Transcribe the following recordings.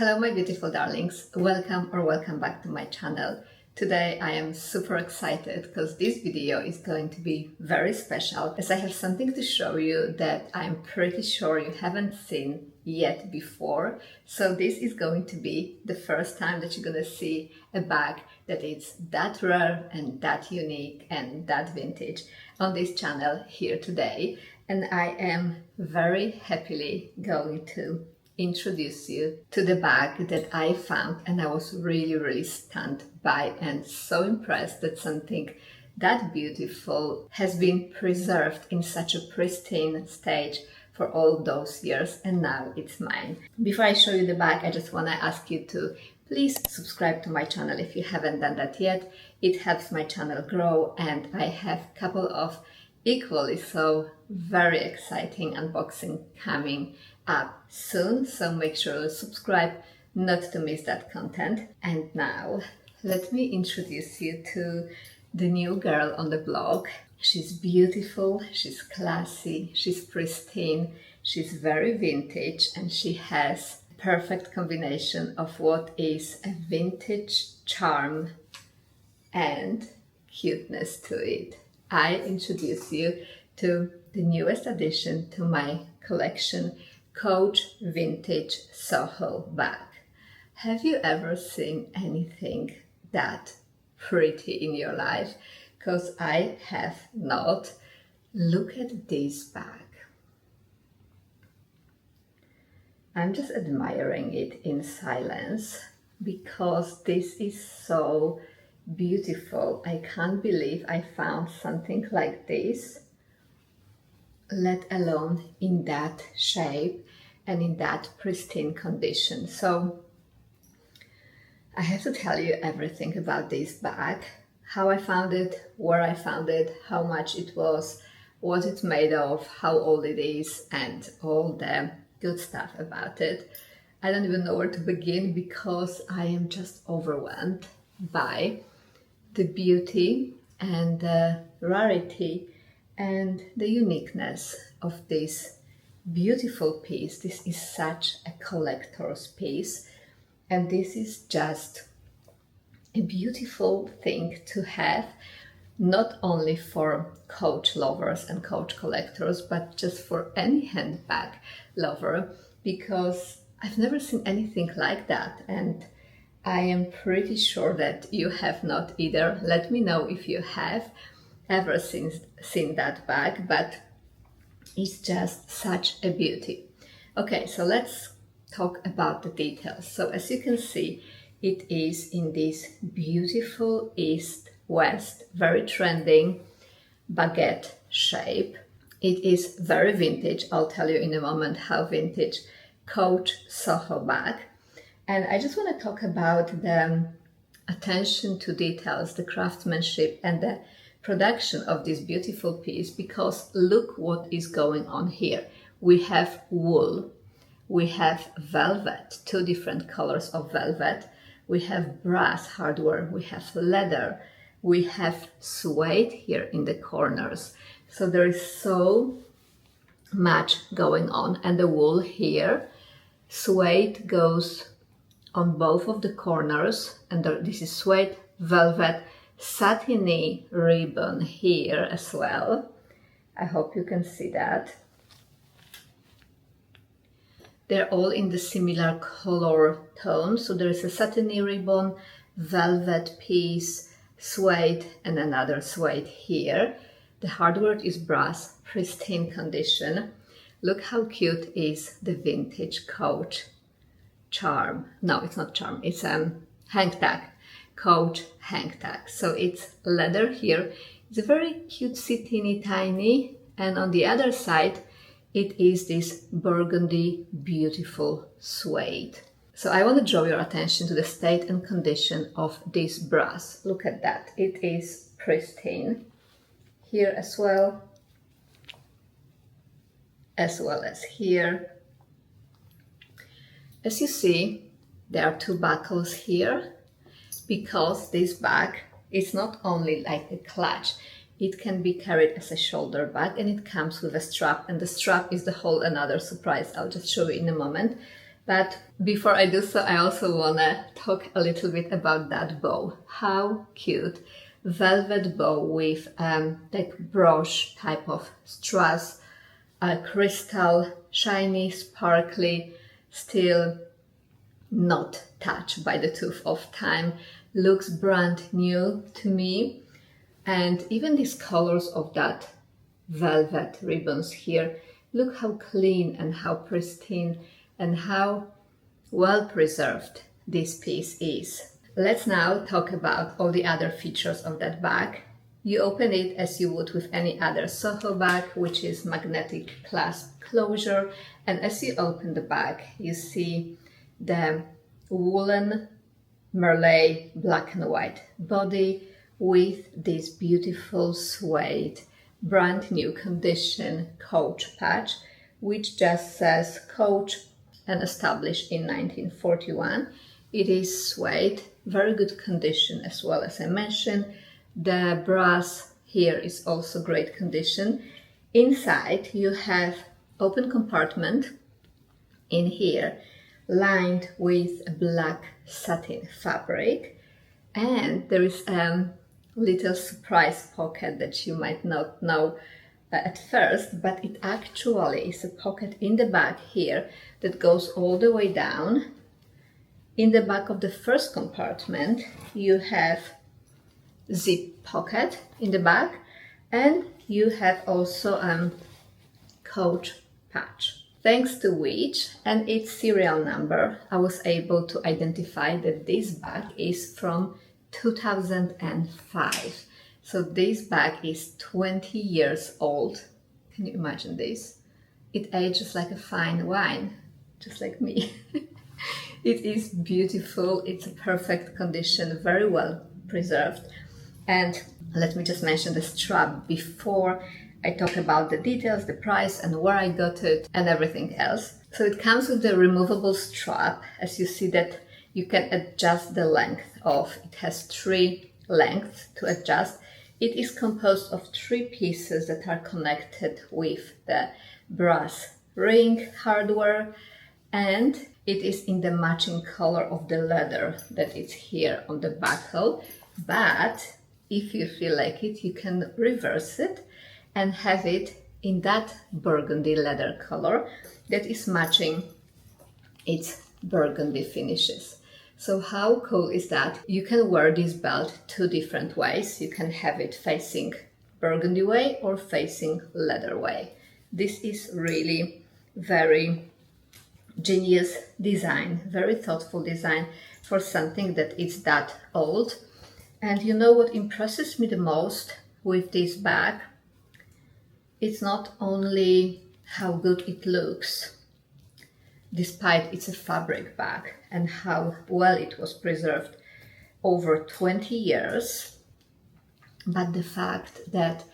Hello my beautiful darlings, welcome back to my channel. Today I am super excited because this video is going to be very special as I have something to show you that I'm pretty sure you haven't seen yet before. So this is going to be the first time that you're gonna see a bag that is that rare and that unique and that vintage on this channel here today. And I am very happily going to introduce you to the bag that I found, and I was really stunned by and so impressed that something that beautiful has been preserved in such a pristine stage for all those years, and now it's mine. Before I show you the bag, I just want to ask you to please subscribe to my channel if you haven't done that yet. It helps my channel grow, and I have a couple of equally so very exciting unboxing coming up soon, so make sure to subscribe not to miss that content. And now let me introduce you to the new girl on the block. She's beautiful, she's classy, she's pristine, she's very vintage, and she has a perfect combination of what is a vintage charm and cuteness to it. I introduce you to the newest addition to my collection, Coach Vintage Soho bag. Have you ever seen anything that pretty in your life? Because I have not. Look at this bag. I'm just admiring it in silence because this is so beautiful. I can't believe I found something like this, let alone in that shape and in that pristine condition. So I have to tell you everything about this bag, how I found it, where I found it, how much it was, what it's made of, how old it is, and all the good stuff about it. I don't even know where to begin because I am just overwhelmed by the beauty and the rarity and the uniqueness of this beautiful piece. This is such a collector's piece, and this is just a beautiful thing to have, not only for Coach lovers and Coach collectors, but just for any handbag lover, because I've never seen anything like that, and I am pretty sure that you have not either. Let me know if you have ever seen that bag, but it's just such a beauty. Okay, so let's talk about the details. So as you can see, it is in this beautiful east-west, very trending baguette shape. It is very vintage. I'll tell you in a moment how vintage Coach Soho bag. And I just want to talk about the attention to details, the craftsmanship and the production of this beautiful piece, because look what is going on here. We have wool, we have velvet, two different colors of velvet, we have brass hardware, we have leather, we have suede here in the corners. So there is so much going on, and the wool here, suede goes on both of the corners, and this is suede, velvet, satiny ribbon here as well. I hope you can see that. They're all in the similar color tone. So there is a satiny ribbon, velvet piece, suede, and another suede here. The hardware is brass, pristine condition. Look how cute is the vintage Coach charm. No, it's not charm, it's hang tag. Coach hang tag. So it's leather here. It's a very cutesy, teeny tiny, and on the other side it is this burgundy beautiful suede. So I want to draw your attention to the state and condition of this brass. Look at that. It is pristine here as well as here. As you see, there are two buckles here, because this bag is not only like a clutch, it can be carried as a shoulder bag, and it comes with a strap, and the strap is the whole another surprise. I'll just show you in a moment. But before I do so, I also wanna talk a little bit about that bow. How cute. Velvet bow with like brooch type of strass, crystal, shiny, sparkly, still not touched by the tooth of time. Looks brand new to me. And even these colors of that velvet ribbons here, look how clean and how pristine and how well preserved this piece is. Let's now talk about all the other features of that bag. You open it as you would with any other Soho bag, which is magnetic clasp closure. And as you open the bag, you see the woolen merle black and white body with this beautiful suede, brand new condition Coach patch, which just says Coach and established in 1941. It is suede, very good condition as well, as I mentioned. The brass here is also great condition. Inside you have open compartment in here, lined with black satin fabric, and there is a little surprise pocket that you might not know at first, but it actually is a pocket in the back here that goes all the way down. In the back of the first compartment you have zip pocket in the back, and you have also a Coach patch. Thanks to which and its serial number, I was able to identify that this bag is from 2005. So this bag is 20 years old. Can you imagine this? It ages like a fine wine, just like me. It is beautiful, it's a perfect condition, very well preserved. And let me just mention the strap before I talk about the details, the price and where I got it and everything else. So it comes with the removable strap. As you see that you can adjust the length of, it has 3 lengths to adjust. It is composed of 3 pieces that are connected with the brass ring hardware, and it is in the matching color of the leather that is here on the buckle. But if you feel like it, you can reverse it and have it in that burgundy leather color that is matching its burgundy finishes. So how cool is that? You can wear this belt 2 different ways. You can have it facing burgundy way or facing leather way. This is really very genius design, very thoughtful design for something that is that old. And you know what impresses me the most with this bag? It's not only how good it looks, despite it's a fabric bag, and how well it was preserved over 20 years, but the fact that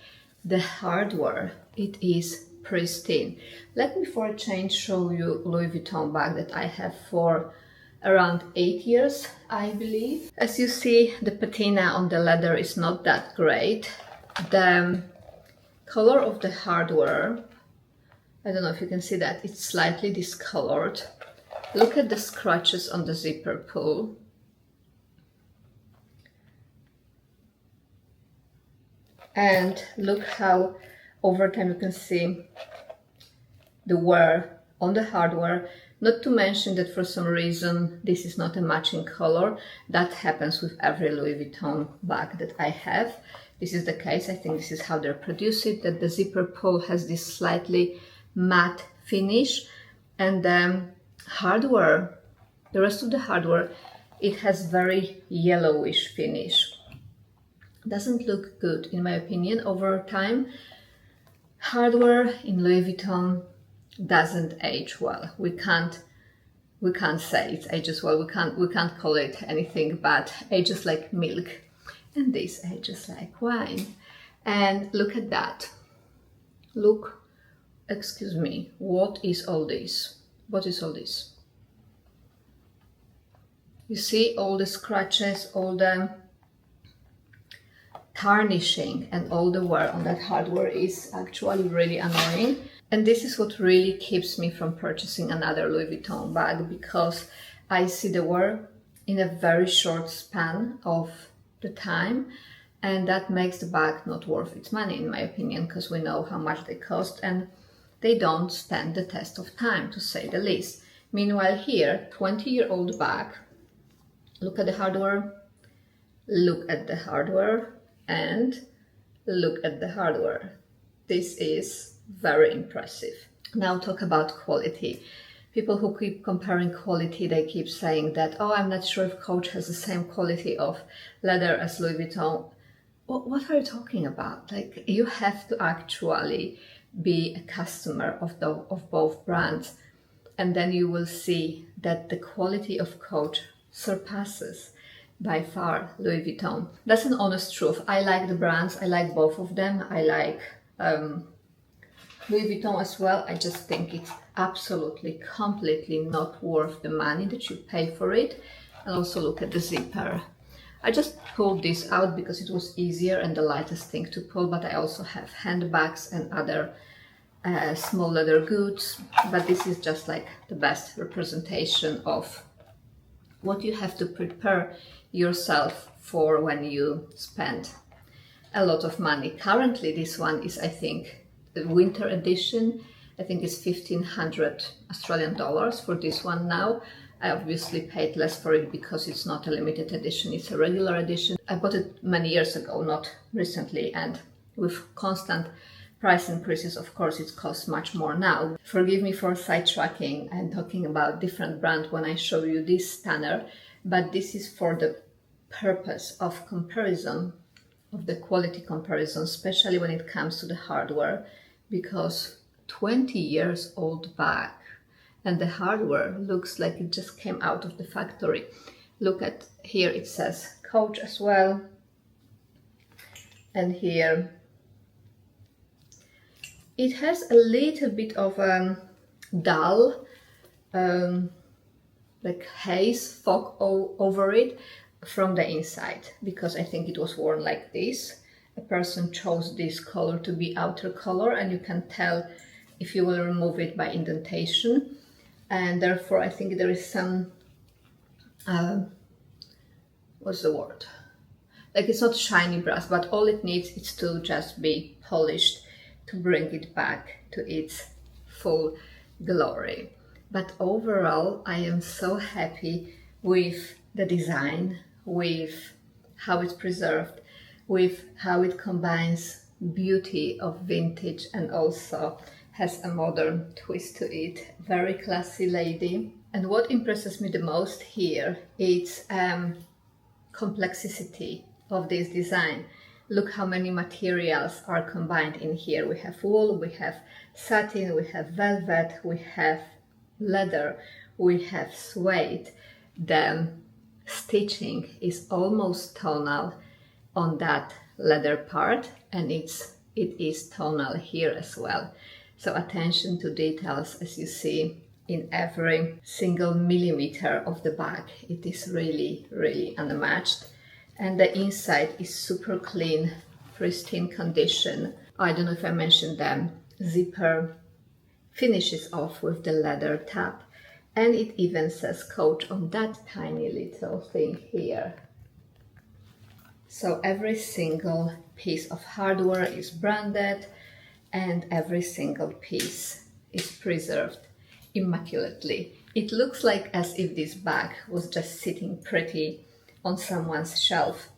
the hardware, it is pristine. Let me for a change show you Louis Vuitton bag that I have for around 8 years, I believe. As you see, the patina on the leather is not that great. The color of the hardware, I don't know if you can see that, it's slightly discolored. Look at the scratches on the zipper pull. And look how over time you can see the wear on the hardware. Not to mention that for some reason this is not a matching color. That happens with every Louis Vuitton bag that I have. This is the case. I think this is how they're produced it, that the zipper pull has this slightly matte finish, and the hardware, the rest of the hardware, it has very yellowish finish. Doesn't look good in my opinion over time. Hardware in Louis Vuitton doesn't age well. We can't say it ages well. We can't call it anything but ages like milk. And this ages like wine. And look at that. Look, excuse me, what is all this? What is all this? You see all the scratches, all the tarnishing, and all the wear on that hardware is actually really annoying. And this is what really keeps me from purchasing another Louis Vuitton bag, because I see the wear in a very short span of the time, and that makes the bag not worth its money, in my opinion, because we know how much they cost and they don't stand the test of time, to say the least. Meanwhile here, 20-year-old bag, look at the hardware, look at the hardware, and look at the hardware. This is very impressive. Now talk about quality. People who keep comparing quality, they keep saying that, oh, I'm not sure if Coach has the same quality of leather as Louis Vuitton. What are you talking about? Like, you have to actually be a customer of both brands, and then you will see that the quality of Coach surpasses by far Louis Vuitton. That's an honest truth. I like the brands. I like both of them. I like Louis Vuitton as well. I just think it's absolutely, completely not worth the money that you pay for it. And also look at the zipper. I just pulled this out because it was easier and the lightest thing to pull, but I also have handbags and other small leather goods. But this is just like the best representation of what you have to prepare yourself for when you spend a lot of money. Currently, this one is, I think, the winter edition. I think it's 1,500 Australian dollars for this one now. I obviously paid less for it because it's not a limited edition, it's a regular edition. I bought it many years ago, not recently, and with constant price increases, of course, it costs much more now. Forgive me for sidetracking and talking about different brand when I show you this stunner, but this is for the purpose of comparison, of the quality comparison, especially when it comes to the hardware, because 20 years old bag and the hardware looks like it just came out of the factory. Look at here, it says Coach as well, and here it has a little bit of a dull like haze fog over it from the inside, because I think it was worn like this. A person chose this color to be outer color, and you can tell if you will remove it by indentation. And therefore I think there is some what's the word, like, it's not shiny brass, but all it needs is to just be polished to bring it back to its full glory. But overall I am so happy with the design, with how it's preserved, with how it combines beauty of vintage and also has a modern twist to it. Very classy lady. And what impresses me the most here is complexity of this design. Look how many materials are combined in here. We have wool, we have satin, we have velvet, we have leather, we have suede. The stitching is almost tonal on that leather part, and it is tonal here as well. So attention to details, as you see in every single millimeter of the bag. It is really, really unmatched. And the inside is super clean, pristine condition. I don't know if I mentioned them. Zipper finishes off with the leather tab. And it even says Coach on that tiny little thing here. So every single piece of hardware is branded, and every single piece is preserved immaculately. It looks like as if this bag was just sitting pretty on someone's shelf,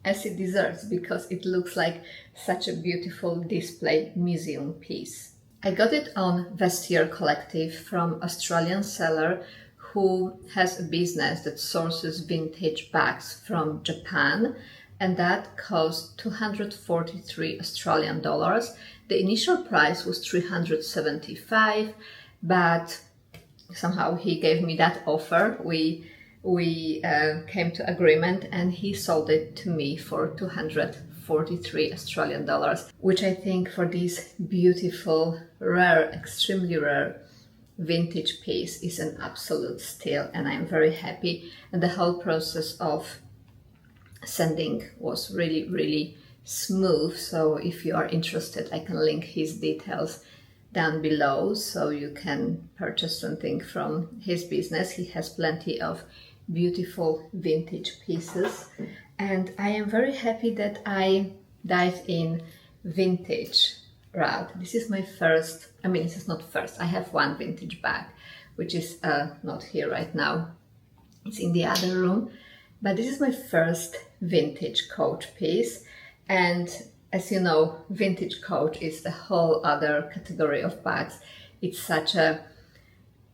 as it deserves, because it looks like such a beautiful display museum piece. I got it on Vestiaire Collective from Australian seller who has a business that sources vintage bags from Japan, and that cost 243 Australian dollars. The initial price was 375, but somehow he gave me that offer. We came to agreement, and he sold it to me for 243 Australian dollars, which I think for this beautiful, rare, extremely rare vintage piece is an absolute steal, and I'm very happy. And the whole process of sending was really, really smooth. So if you are interested, I can link his details down below so you can purchase something from his business. He has plenty of beautiful vintage pieces, and I am very happy that I dived in vintage route. This is my first, I mean, this is not first, I have one vintage bag which is not here right now, it's in the other room, but this is my first vintage coat piece. And as you know, vintage coat is the whole other category of bags. It's such a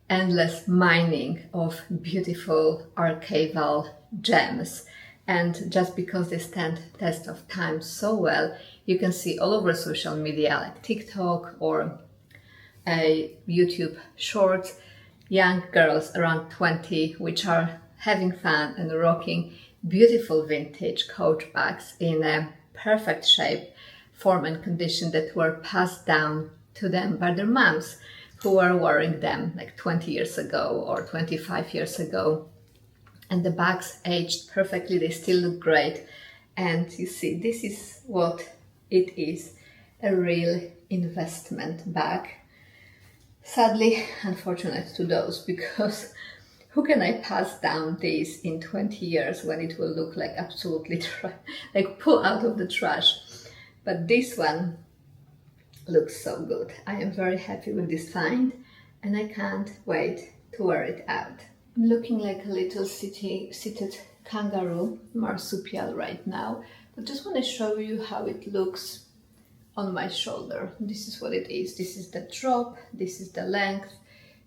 endless mining of beautiful archival gems, and just because they stand test of time so well, you can see all over social media like TikTok or YouTube shorts, young girls around 20 which are having fun and rocking beautiful vintage coat bags in a perfect shape, form and condition that were passed down to them by their moms, who were wearing them like 20 years ago or 25 years ago. And the bags aged perfectly, they still look great. And you see, this is what it is, a real investment bag. Sadly, unfortunate to those, because who can I pass down this in 20 years when it will look like absolutely like pull out of the trash? But this one looks so good. I am very happy with this find, and I can't wait to wear it out. I'm looking like a little seated kangaroo marsupial right now, but just want to show you how it looks on my shoulder. This is what it is. This is the drop, this is the length,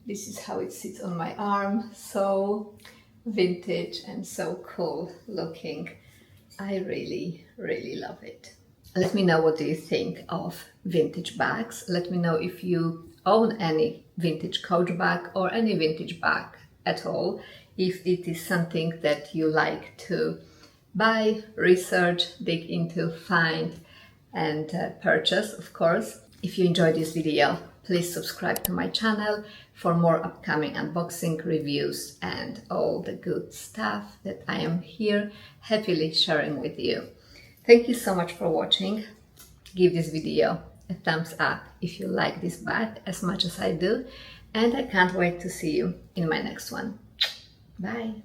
this is how it sits on my arm. So vintage and so cool looking. I really, really love it. Let me know, what do you think of vintage bags? Let me know if you own any vintage coach bag or any vintage bag at all. If it is something that you like to buy, research, dig into, find and purchase, of course. If you enjoyed this video, please subscribe to my channel for more upcoming unboxing reviews and all the good stuff that I am here happily sharing with you. Thank you so much for watching. Give this video a thumbs up if you like this bag as much as I do, and I can't wait to see you in my next one. Bye!